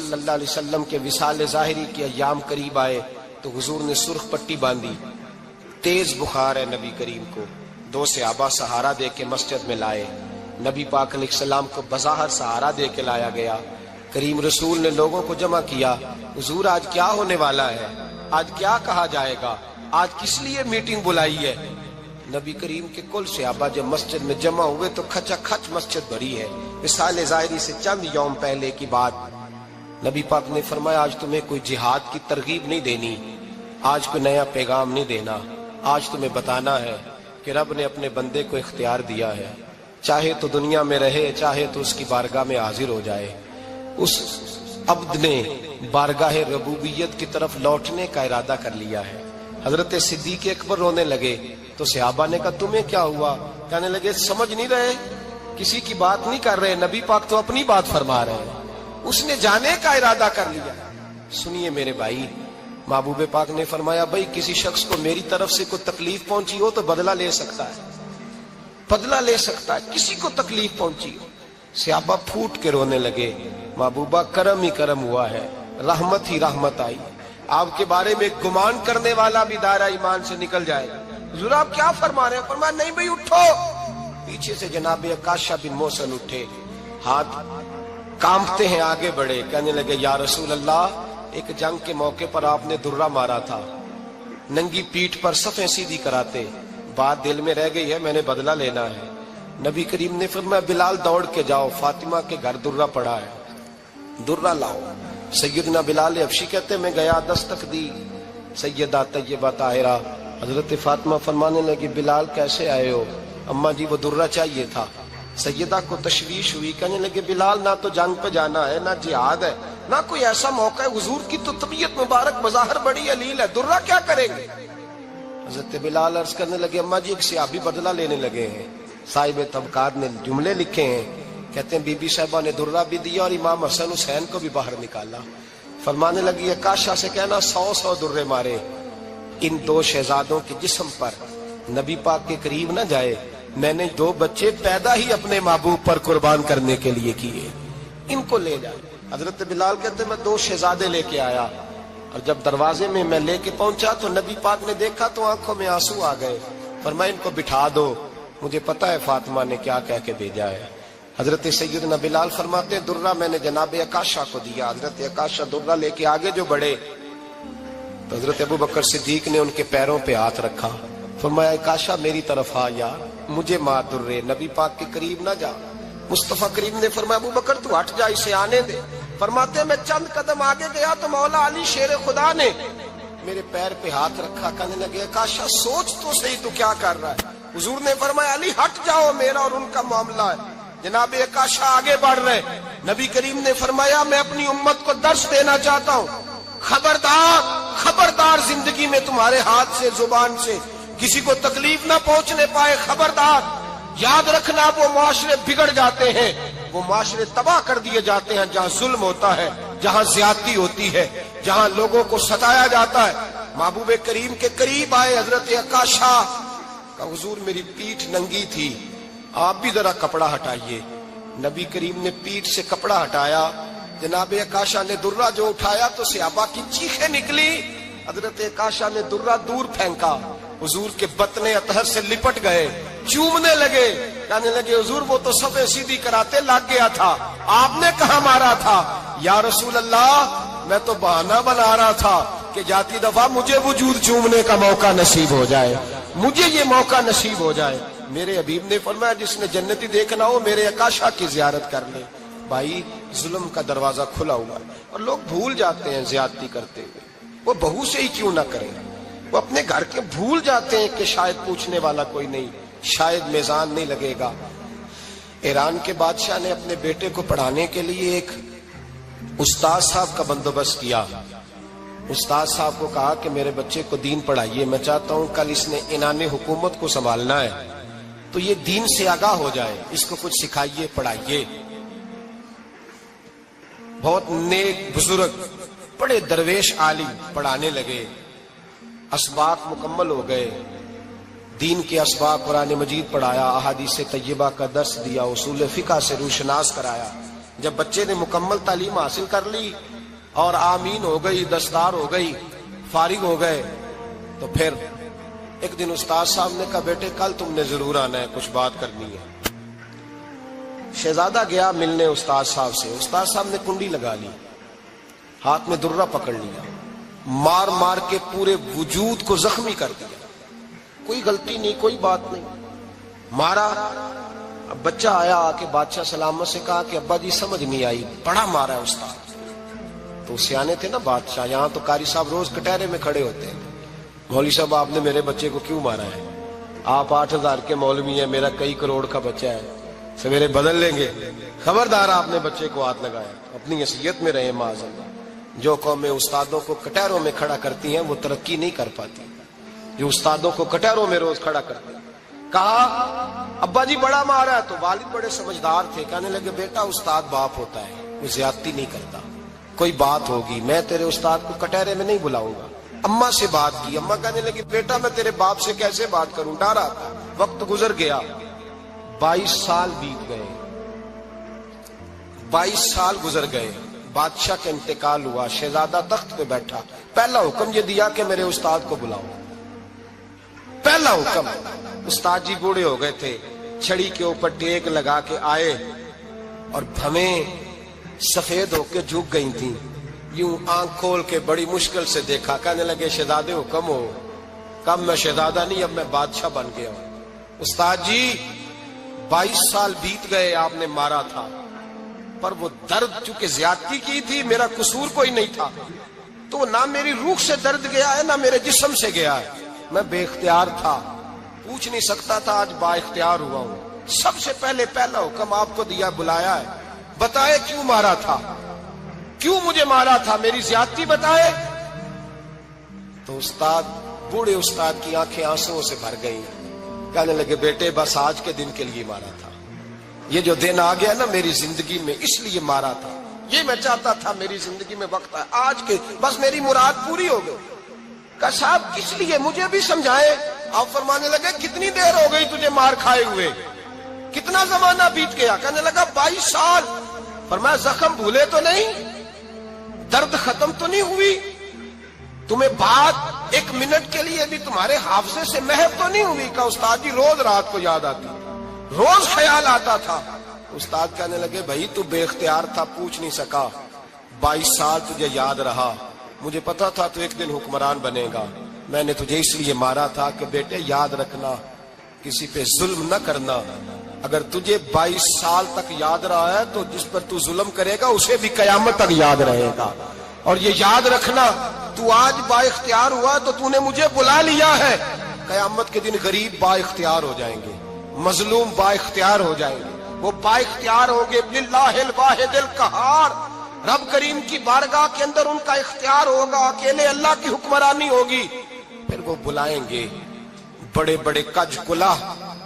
صلی اللہ علیہ وسلم کے وصال ظاہری کے ایام قریب آئے تو حضور نے سرخ پٹی باندھی، تیز بخار ہے نبی کریم کو، 2 صحابہ سہارا دے کے مسجد میں لائے، نبی پاک علیہ السلام کو بظاہر سہارا دے کے لایا گیا۔ کریم رسول نے لوگوں کو جمع کیا، حضور آج کیا ہونے والا ہے، آج کیا کہا جائے گا، آج کس لیے میٹنگ بلائی ہے؟ نبی کریم کے کل صحابہ جب مسجد میں جمع ہوئے تو کھچا کھچ مسجد بھری ہے۔ وصال ظاہری سے چند یوم پہلے کی بات، نبی پاک نے فرمایا آج تمہیں کوئی جہاد کی ترغیب نہیں دینی، آج کوئی نیا پیغام نہیں دینا، آج تمہیں بتانا ہے کہ رب نے اپنے بندے کو اختیار دیا ہے، چاہے تو دنیا میں رہے، چاہے تو اس کی بارگاہ میں حاضر ہو جائے۔ اس عبد نے بارگاہ ربوبیت کی طرف لوٹنے کا ارادہ کر لیا ہے۔ حضرت صدیق اکبر رونے لگے تو صحابہ نے کہا تمہیں کیا ہوا؟ کہنے لگے سمجھ نہیں رہے، کسی کی بات نہیں کر رہے، نبی پاک تو اپنی بات فرما رہے ہیں، اس نے جانے کا ارادہ کر لیا۔ سنیے میرے بھائی، محبوب پاک نے فرمایا بھائی کسی شخص کو میری طرف سے کوئی تکلیف پہنچی ہو تو بدلہ لے سکتا ہے، بدلہ لے سکتا ہے، کسی کو تکلیف پہنچی ہو۔ صحابہ پھوٹ کے رونے لگے، محبوبہ کرم ہی کرم ہوا ہے، رحمت ہی رحمت آئی، آپ کے بارے میں گمان کرنے والا بھی دائرہ ایمان سے نکل جائے گا۔ حضور آپ کیا فرما رہے ہیں؟ فرمایا نہیں بھائی اٹھو۔ پیچھے سے جناب عکاشہ بن محصن اٹھے، ہاتھ کانپتے ہیں آگے بڑھے، کہنے لگے یا رسول اللہ، ایک جنگ کے موقع پر آپ نے درہ مارا تھا، ننگی پیٹھ پر صفیں سیدھی کراتے، بات دل میں رہ گئی ہے، میں نے بدلہ لینا ہے۔ نبی کریم نے فرمایا بلال دوڑ کے جاؤ، فاطمہ کے گھر درہ پڑا ہے، درہ لاؤ۔ سیدنا بلال حبشی کہتے میں گیا، دستک دی سیدہ طیبہ طاہرہ، حضرت فاطمہ فرمانے لگی بلال کیسے آئے ہو؟ اماں جی وہ درہ چاہیے تھا۔ سیدہ کو تشویش ہوئی، کہنے لگے بلال نہ تو جنگ پہ جانا ہے، نہ جہاد ہے، نہ کوئی ایسا موقع ہے، حضور کی تو طبیعت مبارک بظاہر بڑی علیل ہے، درہ کیا کریں گے؟ حضرت بلال عرض کرنے لگے اماں جی ایک صحابی بدلہ لینے لگے ہیں، صاحب طبقات نے جملے لکھے ہیں، کہتے ہیں بی بی صاحبہ نے درہ بھی دیا اور امام حسن حسین کو بھی باہر نکالا۔ فرمانے لگی عکاشہ سے کہنا 100 درے مارے، ان 2 شہزادوں کے جسم پر نبی پاک کے قریب نہ جائے، میں نے 2 بچے پیدا ہی اپنے محبوب پر قربان کرنے کے لیے کیے، ان کو لے جائے۔ حضرت بلال کہتے میں 2 شہزادے لے کے آیا، اور جب دروازے میں میں لے کے پہنچا تو نبی پاک نے دیکھا تو آنکھوں میں آنسو آ گئے، فرمایا ان کو بٹھا دو، مجھے پتا ہے فاطمہ نے کیا کہہ کے بھیجا ہے۔ حضرت سیدنا بلال فرماتے ہیں درہ میں نے جناب عکاشہ کو دیا، حضرت عکاشہ درہ لے کے آگے جو بڑھے تو حضرت ابو بکر صدیق نے ان کے پیروں پہ ہاتھ رکھا، فرمایا عکاشہ میری طرف آ یار، مجھے مار درے، نبی پاک کے قریب نہ جا۔ مصطفیٰ کریم نے فرمایا ابو بکر تو ہٹ جا، اسے آنے دے۔ فرماتے ہیں میں چند قدم آگے گیا تو مولا علی شیر خدا نے میرے پیر پہ ہاتھ رکھا، کہنے لگے عکاشہ سوچ تو صحیح تو کیا کر رہا ہے؟ حضور نے فرمایا علی ہٹ جاؤ، میرا اور ان کا معاملہ ہے۔ جناب عکاشہ آگے بڑھ رہے، نبی کریم نے فرمایا میں اپنی امت کو درس دینا چاہتا ہوں، خبردار خبردار زندگی میں تمہارے ہاتھ سے زبان سے کسی کو تکلیف نہ پہنچنے پائے، خبردار یاد رکھنا وہ معاشرے بگڑ جاتے ہیں، وہ معاشرے تباہ کر دیے جاتے ہیں جہاں ظلم ہوتا ہے، جہاں زیادتی ہوتی ہے، جہاں لوگوں کو ستایا جاتا ہے۔ محبوب کریم کے قریب آئے حضرت عکاشہ کہ حضور میری پیٹھ ننگی تھی، آپ بھی ذرا کپڑا ہٹائیے۔ نبی کریم نے پیٹھ سے کپڑا ہٹایا، جناب عکاشہ نے درہ جو اٹھایا تو صحابہ کی چیخیں نکلی، حضرت عکاشہ نے درہ دور پھینکا، حضور کے بطن اطہر سے لپٹ گئے، چومنے لگے، کہنے لگے حضور وہ تو صفیں سیدھی کراتے لگ گیا تھا، آپ نے کہاں مارا تھا؟ یا رسول اللہ میں تو بہانہ بنا رہا تھا کہ جاتی دفعہ مجھے وجود چومنے کا موقع نصیب ہو جائے، مجھے یہ موقع نصیب ہو جائے۔ میرے حبیب نے فرمایا جس نے جنتی دیکھنا ہو میرے عکاشہ کی زیارت کر لے۔ بھائی ظلم کا دروازہ کھلا ہوا ہے اور لوگ بھول جاتے ہیں زیادتی کرتے ہوئے، وہ بہو سے ہی کیوں نہ کریں، وہ اپنے گھر کے بھول جاتے ہیں کہ شاید پوچھنے والا کوئی نہیں، شاید میزان نہیں لگے گا۔ ایران کے بادشاہ نے اپنے بیٹے کو پڑھانے کے لیے ایک استاد صاحب کا بندوبست کیا۔ استاد صاحب کو کہا کہ میرے بچے کو دین پڑھائیے، میں چاہتا ہوں کل اس نے انعام حکومت کو سنبھالنا ہے تو یہ دین سے آگاہ ہو جائے، اس کو کچھ سکھائیے پڑھائیے۔ بہت نیک بزرگ بڑے درویش عالم پڑھانے لگے، اسباق مکمل ہو گئے، دین کے اسباق قرآن مجید پڑھایا، احادیث طیبہ کا درس دیا، اصول فقہ سے روشناس کرایا، جب بچے نے مکمل تعلیم حاصل کر لی اور آمین ہو گئی، دستار ہو گئی، فارغ ہو گئے، تو پھر ایک دن استاد صاحب نے کہا بیٹے کل تم نے ضرور آنا ہے، کچھ بات کرنی ہے۔ شہزادہ گیا ملنے استاد صاحب سے، استاد صاحب نے کنڈی لگا لی، ہاتھ میں درہ پکڑ لیا، مار مار کے پورے وجود کو زخمی کر دیا، کوئی غلطی نہیں، کوئی بات نہیں، مارا۔ اب بچہ آیا آ کے بادشاہ سلامت سے کہا کہ ابا جی سمجھ نہیں آئی، بڑا مارا ہے استاد۔ تو سیانے تھے نا بادشاہ، یہاں تو قاری صاحب روز کٹہرے میں کھڑے ہوتے ہیں، مولوی صاحب آپ نے میرے بچے کو کیوں مارا ہے؟ آپ 8,000 کے مولوی ہیں، میرا کئی کروڑ کا بچہ ہے، سویرے بدل لیں گے، خبردار آپ نے بچے کو ہاتھ لگایا، اپنی حیثیت میں رہے معاذ اللہ۔ جو قومیں استادوں کو کٹہروں میں کھڑا کرتی ہیں وہ ترقی نہیں کر پاتی، جو استادوں کو کٹہروں میں روز کھڑا کرتے ہیں۔ کہا ابا جی بڑا مارا ہے، تو والد بڑے سمجھدار تھے، کہنے لگے بیٹا استاد باپ ہوتا ہے، وہ زیادتی نہیں کرتا، کوئی بات ہوگی میں تیرے استاد کو کٹہرے میں نہیں بلاؤں گا۔ اماں سے بات کی، اماں کہنے لگی بیٹا میں تیرے باپ سے کیسے بات کروں، ڈر آتا۔ وقت گزر گیا، 22 سال بیت گئے، 22 سال گزر گئے، بادشاہ کا انتقال ہوا، شہزادہ تخت پہ بیٹھا، پہلا حکم یہ دیا کہ میرے استاد کو بلاؤ، پہلا حکم۔ استاد جی بوڑھے ہو گئے تھے، چھڑی کے اوپر ٹیک لگا کے آئے اور بھویں سفید ہو کے جھک گئی تھیں، یوں آنکھ کھول کے بڑی مشکل سے دیکھا، کہنے لگے شہزادے حکم ہو۔ کم میں شہزادہ نہیں، اب میں بادشاہ بن گیا ہوں۔ استاد جی 22 سال بیت گئے، آپ نے مارا تھا، پر وہ درد چونکہ زیادتی کی تھی، میرا قصور کوئی نہیں تھا، تو نہ میری روح سے درد گیا ہے نہ میرے جسم سے گیا ہے، میں بے اختیار تھا، پوچھ نہیں سکتا تھا، آج با اختیار ہوا ہوں۔ سب سے پہلے پہلا حکم آپ کو دیا، بلایا ہے، بتائے کیوں مارا تھا، کیوں مجھے مارا تھا، میری زیادتی بتائے۔ تو استاد، بوڑھے استاد کی آنکھیں آنسوؤں سے بھر گئیں، کہنے لگے بیٹے بس آج کے دن کے لیے مارا تھا، یہ جو دن آ گیا نا میری زندگی میں اس لیے مارا تھا، یہ میں چاہتا تھا میری زندگی میں وقت ہے، آج کے بس میری مراد پوری ہو گئی۔ کہا صاحب کس لیے، مجھے بھی سمجھائے۔ آپ فرمانے لگے کتنی دیر ہو گئی تجھے مار کھائے ہوئے، کتنا زمانہ بیت گیا؟ کہنے لگا 22 سال۔ فرمایا زخم بھولے تو نہیں، درد ختم تو نہیں ہوئی، تمہیں بات 1 منٹ کے لیے بھی تمہارے حافظے سے محو تو نہیں ہوئی؟ کہا استاد جی روز رات کو یاد آتی، روز خیال آتا تھا۔ استاد کہنے لگے بھائی تو بے اختیار تھا، پوچھ نہیں سکا، 22 سال تجھے یاد رہا، مجھے پتا تھا تو ایک دن حکمران بنے گا، میں نے تجھے اس لیے مارا تھا کہ بیٹے یاد رکھنا، کسی پہ ظلم نہ کرنا، اگر تجھے 22 سال تک یاد رہا ہے تو جس پر تو ظلم کرے گا اسے بھی قیامت تک یاد رہے گا، اور یہ یاد رکھنا تو آج با اختیار ہوا تو تو نے مجھے بلا لیا ہے، قیامت کے دن غریب با اختیار ہو جائیں گے، مظلوم با اختیار ہو جائیں گے، وہ با اختیار ہوں گے للہ الواحد القہار، رب کریم کی بارگاہ کے اندر ان کا اختیار ہوگا، اکیلے اللہ کی حکمرانی ہوگی، پھر وہ بلائیں گے بڑے بڑے کج کلا،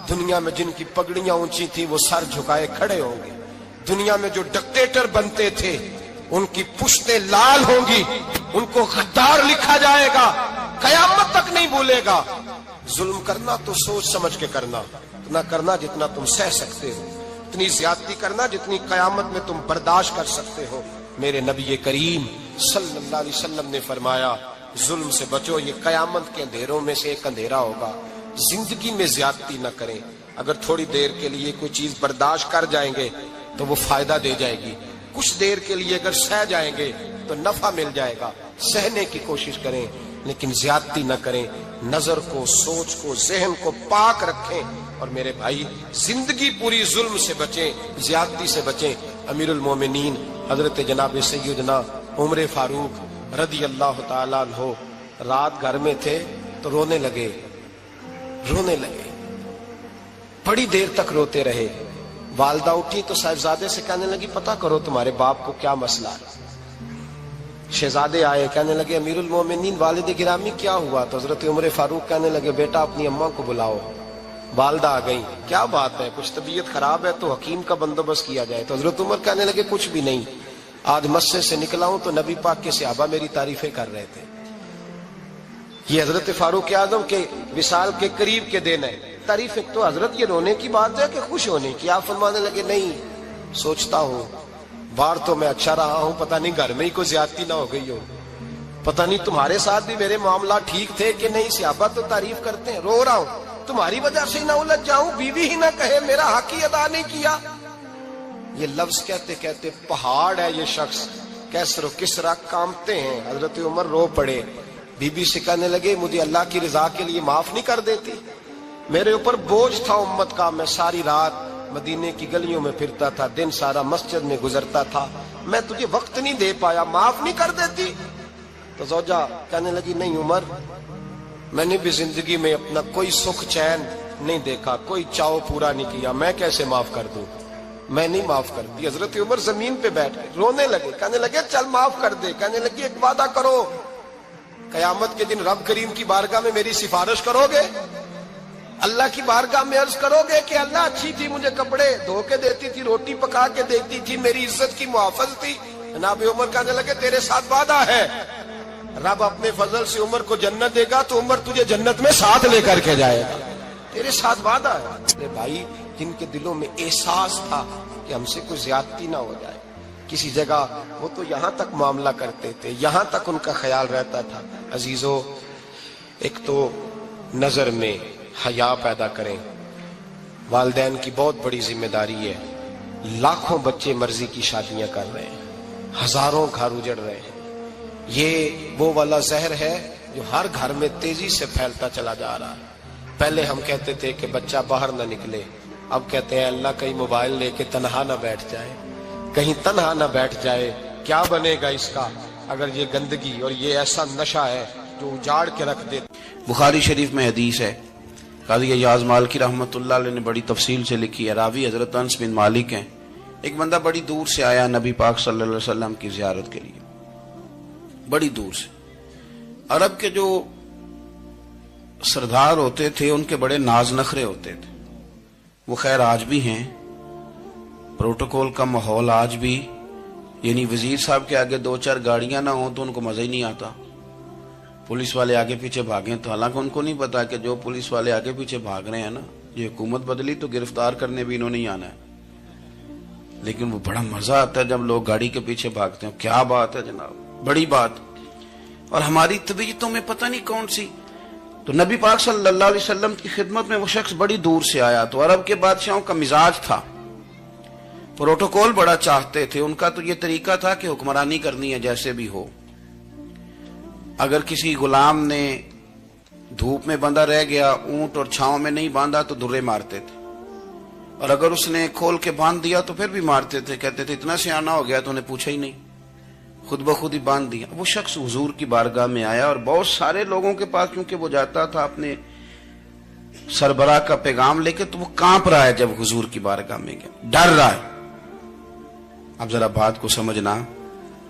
دنیا میں جن کی پگڑیاں اونچی تھی وہ سر جھکائے کھڑے ہوں گے، دنیا میں جو ڈکٹیٹر بنتے تھے ان کی پشتیں لال ہوں گی، ان کو غدار لکھا جائے گا، قیامت تک نہیں بھولے گا۔ ظلم کرنا تو سوچ سمجھ کے کرنا، اتنا کرنا جتنا تم سہ سکتے ہو، اتنی زیادتی کرنا جتنی قیامت میں تم برداشت کر سکتے ہو۔ میرے نبی کریم صلی اللہ علیہ وسلم نے فرمایا ظلم سے بچو، یہ قیامت کے اندھیروں میں سے ایک اندھیرا ہوگا، زندگی میں زیادتی نہ کریں، اگر تھوڑی دیر کے لیے کوئی چیز برداشت کر جائیں گے تو وہ فائدہ دے جائے گی، کچھ دیر کے لیے اگر سہ جائیں گے تو نفع مل جائے گا، سہنے کی کوشش کریں لیکن زیادتی نہ کریں، نظر کو، سوچ کو، ذہن کو پاک رکھیں، اور میرے بھائی زندگی پوری ظلم سے بچیں، زیادتی سے بچیں۔ امیر المومنین حضرت جناب سیدنا عمر فاروق رضی اللہ تعالیٰ عنہ رات گھر میں تھے تو رونے لگے، بڑی دیر تک روتے رہے، والدہ اٹھی تو صاحبزادے سے کہنے لگی پتہ کرو تمہارے باپ کو کیا مسئلہ ہے۔ شہزادے آئے، کہنے لگے امیر المومنین والد گرامی کیا ہوا؟ تو حضرت عمر فاروق کہنے لگے بیٹا اپنی اماں کو بلاؤ۔ والدہ آ گئی، کیا بات ہے، کچھ طبیعت خراب ہے تو حکیم کا بندوبست کیا جائے۔ تو حضرت عمر کہنے لگے کچھ بھی نہیں، آج مسجد سے نکلا ہوں تو نبی پاک کے صحابہ میری تعریفیں کر رہے تھے۔ یہ حضرت فاروق اعظم کے وصال کے قریب کے دن ہے، تعریفیں تو حضرت یہ رونے کی بات ہے کہ خوش ہونے کی؟ آپ فرمانے لگے نہیں، سوچتا ہوں باہر تو میں اچھا رہا ہوں، پتہ نہیں گھر میں ہی کوئی زیادتی نہ ہو گئی ہو، پتہ نہیں تمہارے ساتھ بھی میرے معاملات ٹھیک تھے کہ نہیں۔ صحابہ تو تعریف کرتے ہیں، رو رہا ہوں تمہاری وجہ سے نہ الجھ جاؤں، بیوی ہی نہ کہے میرا حق ہی ادا نہیں کیا۔ یہ لفظ کہتے کہتے پہاڑ ہے یہ شخص، کیسر و کسرا کانپتے ہیں۔ حضرت عمر رو پڑے، بی بی سے کہنے لگے مجھے اللہ کی رضا کے لیے معاف نہیں کر دیتی؟ میرے اوپر بوجھ تھا امت کا، میں ساری رات مدینے کی گلیوں میں پھرتا تھا، دن سارا مسجد میں گزرتا تھا، میں تجھے وقت نہیں دے پایا، معاف نہیں کر دیتی؟ تو زوجہ کہنے لگی نہیں عمر، میں نے بھی زندگی میں اپنا کوئی سکھ چین نہیں دیکھا، کوئی چاؤ پورا نہیں کیا، میں کیسے معاف کر دوں؟ میں نہیں معاف کرتی۔ حضرت عمر زمین پہ بیٹھ گئے، رونے لگے، کہنے لگے چل معاف کر دے۔ کہنے لگی ایک وعدہ کرو، قیامت کے دن رب کریم کی بارگاہ میں میری سفارش کرو گے؟ اللہ کی بارگاہ میں عرض کرو گے کہ اللہ اچھی تھی، مجھے کپڑے دھو کے دیتی تھی، روٹی پکا کے دیتی تھی، میری عزت کی محافظ تھی؟ جناب عمر کہنے لگے تیرے ساتھ وعدہ ہے، رب اپنے فضل سے عمر کو جنت دے گا تو عمر تجھے جنت میں ساتھ لے کر کے جائے گا، تیرے ساتھ وعدہ ہے۔ میرے بھائی جن کے دلوں میں احساس تھا کہ ہم سے کوئی زیادتی نہ ہو جائے کسی جگہ، وہ تو یہاں تک معاملہ کرتے تھے، یہاں تک ان کا خیال رہتا تھا۔ عزیزو، ایک تو نظر میں حیا پیدا کریں، والدین کی بہت بڑی ذمہ داری ہے۔ لاکھوں بچے مرضی کی شادیاں کر رہے ہیں، ہزاروں گھر اجڑ رہے ہیں، یہ وہ والا زہر ہے جو ہر گھر میں تیزی سے پھیلتا چلا جا رہا ہے۔ پہلے ہم کہتے تھے کہ بچہ باہر نہ نکلے، اب کہتے ہیں اللہ کہیں موبائل لے کے تنہا نہ بیٹھ جائے، کہیں تنہا نہ بیٹھ جائے، کیا بنے گا اس کا اگر یہ گندگی اور یہ ایسا نشہ ہے جو اجاڑ کے رکھ دے۔ بخاری شریف میں حدیث ہے، قاضی ایاز مالکی رحمۃ اللہ علیہ نے بڑی تفصیل سے لکھی ہے، راوی حضرت انس بن مالک ہیں۔ ایک بندہ بڑی دور سے آیا نبی پاک صلی اللہ علیہ وسلم کی زیارت کے لیے، بڑی دور سے۔ عرب کے جو سردار ہوتے تھے ان کے بڑے ناز نخرے ہوتے تھے، وہ خیر آج بھی ہیں، پروٹوکول کا ماحول آج بھی، یعنی وزیر صاحب کے آگے دو چار گاڑیاں نہ ہوں تو ان کو مزہ ہی نہیں آتا، پولیس والے آگے پیچھے بھاگیں تو، حالانکہ ان کو نہیں پتا کہ جو پولیس والے آگے پیچھے بھاگ رہے ہیں نا، یہ حکومت بدلی تو گرفتار کرنے بھی انہوں نہیں آنا ہے، لیکن وہ بڑا مزہ آتا ہے جب لوگ گاڑی کے پیچھے بھاگتے ہیں۔ کیا بات ہے جناب، بڑی بات۔ اور ہماری طبیعتوں میں پتہ نہیں کون سی، تو نبی پاک صلی اللہ علیہ وسلم کی خدمت میں وہ شخص بڑی دور سے آیا، تو عرب کے بادشاہوں کا مزاج تھا، پروٹوکول بڑا چاہتے تھے، ان کا تو یہ طریقہ تھا کہ حکمرانی کرنی ہے جیسے بھی ہو۔ اگر کسی غلام نے دھوپ میں بندھا رہ گیا، اونٹ اور چھاؤں میں نہیں باندھا تو درے مارتے تھے، اور اگر اس نے کھول کے باندھ دیا تو پھر بھی مارتے تھے، کہتے تھے اتنا سیانا ہو گیا تو انہیں پوچھا ہی نہیں، خود بخود ہی باندھ دیا۔ وہ شخص حضور کی بارگاہ میں آیا، اور بہت سارے لوگوں کے پاس کیونکہ وہ جاتا تھا اپنے سربراہ کا پیغام لے کے، تو وہ کانپ رہا ہے جب حضور کی بارگاہ میں گیا، ڈر رہا ہے۔ اب ذرا بات کو سمجھنا،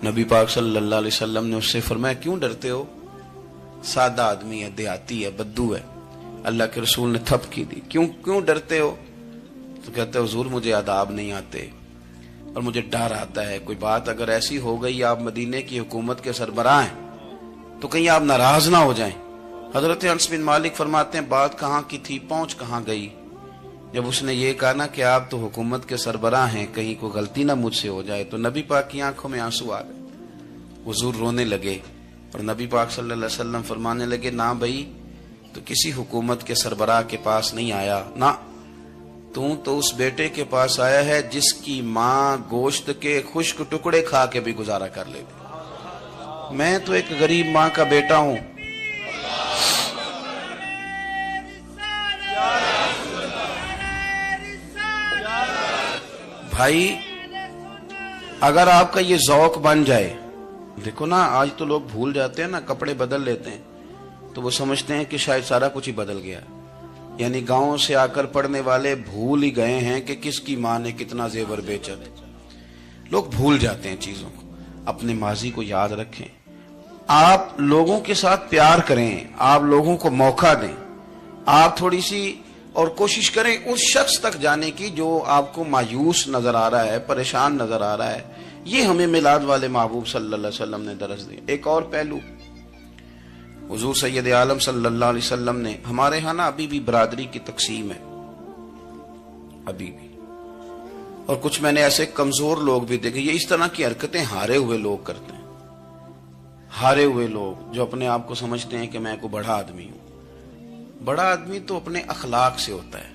نبی پاک صلی اللہ علیہ وسلم نے اس سے فرمایا کیوں ڈرتے ہو؟ سادہ آدمی ہے، دیہاتی ہے، بدو ہے۔ اللہ کے رسول نے تھپ کی دی، کیوں ڈرتے ہو؟ تو کہتے حضور مجھے آداب نہیں آتے اور مجھے ڈر آتا ہے، کوئی بات اگر ایسی ہو گئی، آپ مدینے کی حکومت کے سربراہ ہیں، تو کہیں آپ ناراض نہ ہو جائیں۔ حضرت انس بن مالک فرماتے ہیں بات کہاں کی تھی، پہنچ کہاں گئی؟ جب اس نے یہ کہا نا کہ آپ تو حکومت کے سربراہ ہیں، کہیں کوئی غلطی نہ مجھ سے ہو جائے، تو نبی پاک کی آنکھوں میں آنسو آ گئے، حضور رونے لگے، اور نبی پاک صلی اللہ علیہ وسلم فرمانے لگے نہ بھائی، تو کسی حکومت کے سربراہ کے پاس نہیں آیا، نہ تو اس بیٹے کے پاس آیا ہے جس کی ماں گوشت کے خشک ٹکڑے کھا کے بھی گزارا کر لیتی۔ میں تو ایک غریب ماں کا بیٹا ہوں۔ بھائی اگر آپ کا یہ ذوق بن جائے، دیکھو نا آج تو لوگ بھول جاتے ہیں نا، کپڑے بدل لیتے ہیں تو وہ سمجھتے ہیں کہ شاید سارا کچھ ہی بدل گیا، یعنی گاؤں سے آ کر پڑھنے والے بھول ہی گئے ہیں کہ کس کی ماں نے کتنا زیور بیچا تھا۔ لوگ بھول جاتے ہیں چیزوں کو، اپنے ماضی کو یاد رکھیں، آپ لوگوں کے ساتھ پیار کریں، آپ لوگوں کو موقع دیں، آپ تھوڑی سی اور کوشش کریں اس شخص تک جانے کی جو آپ کو مایوس نظر آ رہا ہے، پریشان نظر آ رہا ہے۔ یہ ہمیں میلاد والے محبوب صلی اللہ علیہ وسلم نے درس دی۔ ایک اور پہلو، حضور سید عالم صلی اللہ علیہ وسلم نے، ہمارے ہاں نا ابھی بھی برادری کی تقسیم ہے، ابھی بھی اور کچھ میں نے ایسے کمزور لوگ بھی دیکھے. یہ اس طرح کی حرکتیں ہارے ہوئے لوگ کرتے ہیں. ہارے ہوئے لوگ جو اپنے آپ کو سمجھتے ہیں کہ میں کوئی بڑا آدمی ہوں. بڑا آدمی تو اپنے اخلاق سے ہوتا ہے,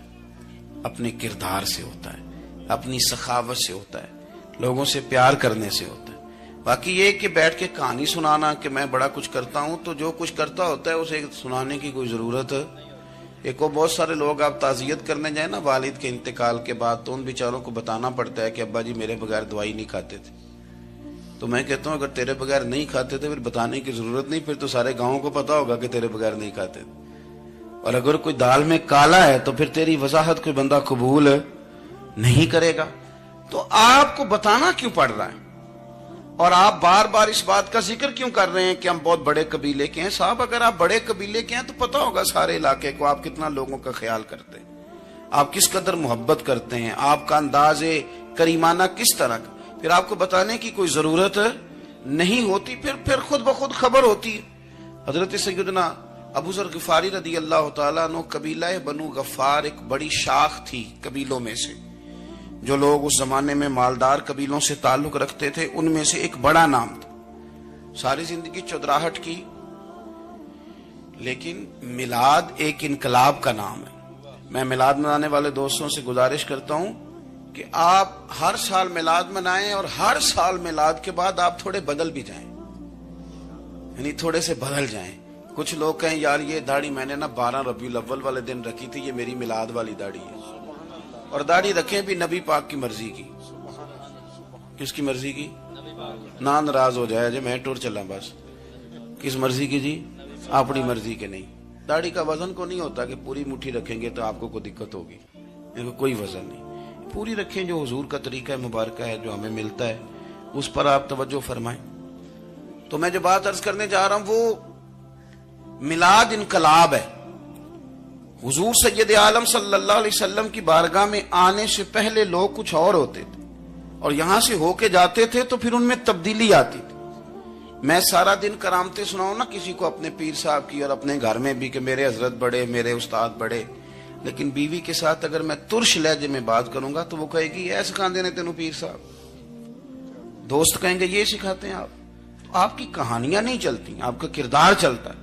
اپنے کردار سے ہوتا ہے, اپنی سخاوت سے ہوتا ہے, لوگوں سے پیار کرنے سے ہوتا ہے. باقی یہ کہ بیٹھ کے کہانی سنانا کہ میں بڑا کچھ کرتا ہوں, تو جو کچھ کرتا ہوتا ہے اسے سنانے کی کوئی ضرورت. ایک وہ بہت سارے لوگ آپ تعزیت کرنے جائیں نا والد کے انتقال کے بعد, تو ان بیچاروں کو بتانا پڑتا ہے کہ ابا جی میرے بغیر دوائی نہیں کھاتے تھے. تو میں کہتا ہوں اگر تیرے بغیر نہیں کھاتے تھے پھر بتانے کی ضرورت نہیں, پھر تو سارے گاؤں کو پتا ہوگا کہ تیرے بغیر نہیں کھاتے تھے. اور اگر کوئی دال میں کالا ہے تو پھر تیری وضاحت کوئی بندہ قبول نہیں کرے گا. تو آپ کو بتانا کیوں پڑ رہا ہے, اور آپ بار بار اس بات کا ذکر کیوں کر رہے ہیں کہ ہم بہت بڑے قبیلے کے ہیں؟ صاحب اگر آپ بڑے قبیلے کے ہیں تو پتا ہوگا سارے علاقے کو آپ کتنا لوگوں کا خیال کرتے ہیں, آپ کس قدر محبت کرتے ہیں, آپ کا انداز کریمانہ کس طرح کا. پھر آپ کو بتانے کی کوئی ضرورت نہیں ہوتی, پھر خود بخود خبر ہوتی ہے. حضرت سیدنا ابو ذر غفاری رضی اللہ تعالیٰ عنہ, قبیلہ بنو غفار ایک بڑی شاخ تھی قبیلوں میں سے. جو لوگ اس زمانے میں مالدار قبیلوں سے تعلق رکھتے تھے ان میں سے ایک بڑا نام تھا. ساری زندگی چودراہٹ کی, لیکن میلاد ایک انقلاب کا نام ہے. میں میلاد منانے والے دوستوں سے گزارش کرتا ہوں کہ آپ ہر سال میلاد منائیں, اور ہر سال میلاد کے بعد آپ تھوڑے بدل بھی جائیں, یعنی تھوڑے سے بدل جائیں. کچھ لوگ کہیں یار یہ داڑھی میں نے نا 12 ربیع الاول والے دن رکھی تھی, یہ میری میلاد والی داڑھی ہے. اور داڑھی رکھیں بھی نبی پاک کی مرضی کی. کس کی مرضی کی؟ نہ ناراض ہو جائے جی میں ٹور چلا, بس کس مرضی کی جی؟ اپنی مرضی کے نہیں. داڑھی کا وزن کو نہیں ہوتا کہ پوری مٹھی رکھیں گے تو آپ کو کوئی دقت ہوگی, کوئی وزن نہیں. پوری رکھیں, جو حضور کا طریقہ مبارکہ ہے جو ہمیں ملتا ہے اس پر آپ توجہ فرمائیں. تو میں جو بات عرض کرنے جا رہا ہوں وہ میلاد انقلاب ہے. حضور سید عالم صلی اللہ علیہ وسلم کی بارگاہ میں آنے سے پہلے لوگ کچھ اور ہوتے تھے, اور یہاں سے ہو کے جاتے تھے تو پھر ان میں تبدیلی آتی تھی. میں سارا دن کرامتیں سناؤں نا کسی کو اپنے پیر صاحب کی اور اپنے گھر میں بھی کہ میرے حضرت بڑے, میرے استاد بڑے, لیکن بیوی کے ساتھ اگر میں ترش لہجے میں بات کروں گا تو وہ کہے گی ایسے سکھاندے نے تینوں پیر صاحب. دوست کہیں گے یہ سکھاتے ہیں آپ. تو آپ کی کہانیاں نہیں چلتی, آپ کا کردار چلتا ہے.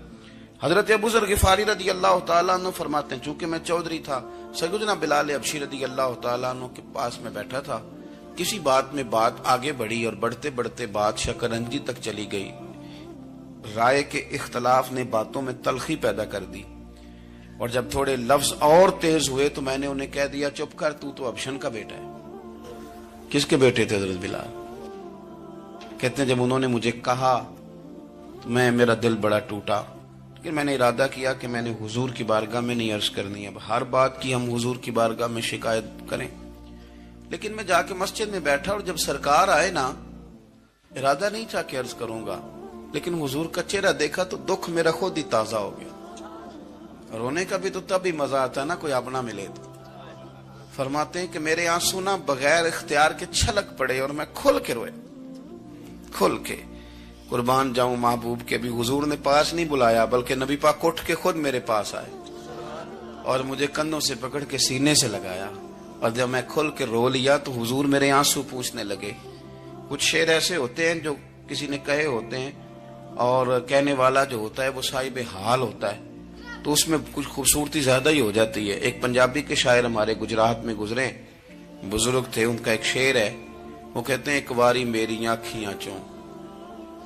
حضرت ابو ذر غفاری رضی اللہ تعالیٰ عنہ فرماتے ہیں چونکہ میں چودھری تھا, سیدنا بلال حبشی رضی اللہ تعالیٰ عنہ کے پاس میں بیٹھا تھا. کسی بات میں بات آگے بڑھی اور بڑھتے بڑھتے بات شکنجی تک چلی گئی. رائے کے اختلاف نے باتوں میں تلخی پیدا کر دی, اور جب تھوڑے لفظ اور تیز ہوئے تو میں نے انہیں کہہ دیا چپ کر, تو ابشن کا بیٹا ہے. کس کے بیٹے تھے حضرت بلال؟ کہتے ہیں جب انہوں نے مجھے کہا تو میرا دل بڑا ٹوٹا, لیکن میں نے ارادہ کیا کہ میں نے حضور کی بارگاہ میں نہیں عرض کرنی. اب ہر بات کی ہم حضور کی بارگاہ میں شکایت کریں. لیکن میں جا کے مسجد میں بیٹھا, اور جب سرکار آئے نا, ارادہ نہیں تھا کہ عرض کروں گا, لیکن حضور کا چہرہ دیکھا تو دکھ میرا خود ہی تازہ ہو گیا. رونے کا بھی تو تب ہی مزہ آتا ہے نا کوئی اپنا ملے تو. فرماتے ہیں کہ میرے آنسو نا بغیر اختیار کے چھلک پڑے, اور میں کھل کے روئے, کھل کے. قربان جاؤں محبوب کے بھی حضور نے پاس نہیں بلایا, بلکہ نبی پاک اٹھ کے خود میرے پاس آئے اور مجھے کندھوں سے پکڑ کے سینے سے لگایا. اور جب میں کھل کے رو لیا تو حضور میرے آنسو پوچھنے لگے. کچھ شعر ایسے ہوتے ہیں جو کسی نے کہے ہوتے ہیں, اور کہنے والا جو ہوتا ہے وہ صاحب حال ہوتا ہے, تو اس میں کچھ خوبصورتی زیادہ ہی ہو جاتی ہے. ایک پنجابی کے شاعر ہمارے گجرات میں گزرے, بزرگ تھے, ان کا ایک شعر ہے, وہ کہتے ہیں ایک واری میری آنکھیاں چوں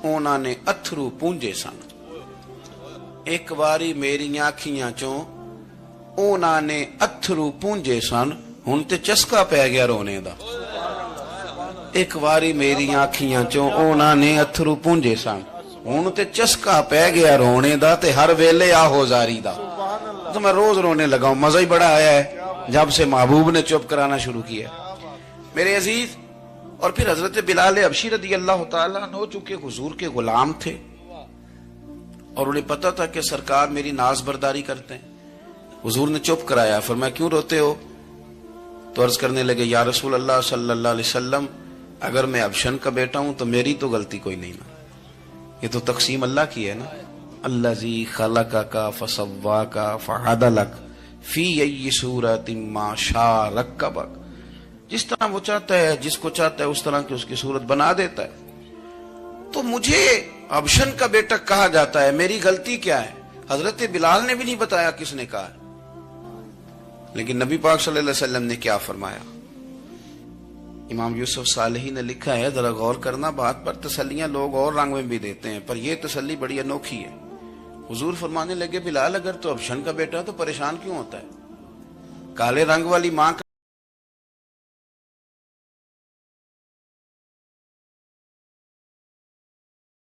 اونا نے اتھرو پونجے سن. ایک واری میری آنکھیاں چوں اونا نے اتھرو پونجے سن, ہن تے چسکا پہ گیا رونے دا. ایک واری میری آنکھیاں چوں اونا نے اتھرو پونجے سن, ہن تے چسکا پہ گیا رونے دا, تے ہر ویلے آہو زاری دا. تو میں روز رونے لگا ہوں, مزہ ہی بڑا آیا ہے جب سے محبوب نے چپ کرانا شروع کیا میرے عزیز. اور پھر حضرت بلال حبشی رضی اللہ تعالیٰ عنہ چونکہ حضور کے غلام تھے, اور انہیں پتا تھا کہ سرکار میری ناز برداری کرتے ہیں, حضور نے چپ کرایا. فرمایا کیوں روتے ہو؟ تو عرض کرنے لگے یا رسول اللہ صلی اللہ علیہ وسلم, اگر میں ابشن کا بیٹا ہوں تو میری تو غلطی کوئی نہیں نا, یہ تو تقسیم اللہ کی ہے نا. الذی خلقک فسواک فعدلک فی ای صورت ما شاء رکبک. جس طرح وہ چاہتا ہے، جس کو چاہتا ہے اس طرح کی اس کی صورت بنا دیتا ہے. تو مجھے ابشن کا بیٹا کہا جاتا ہے، میری غلطی کیا ہے؟ حضرت بلال نے بھی نہیں بتایا کس نے کہا. لیکن نبی پاک صلی اللہ علیہ وسلم نے کیا فرمایا؟ امام یوسف صالحی نے لکھا ہے، ذرا غور کرنا بات پر، تسلیاں لوگ اور رنگ میں بھی دیتے ہیں پر یہ تسلی بڑی انوکھی ہے. حضور فرمانے لگے، بلال اگر تو ابشن کا بیٹا تو پریشان کیوں ہوتا ہے؟ کالے رنگ والی ماں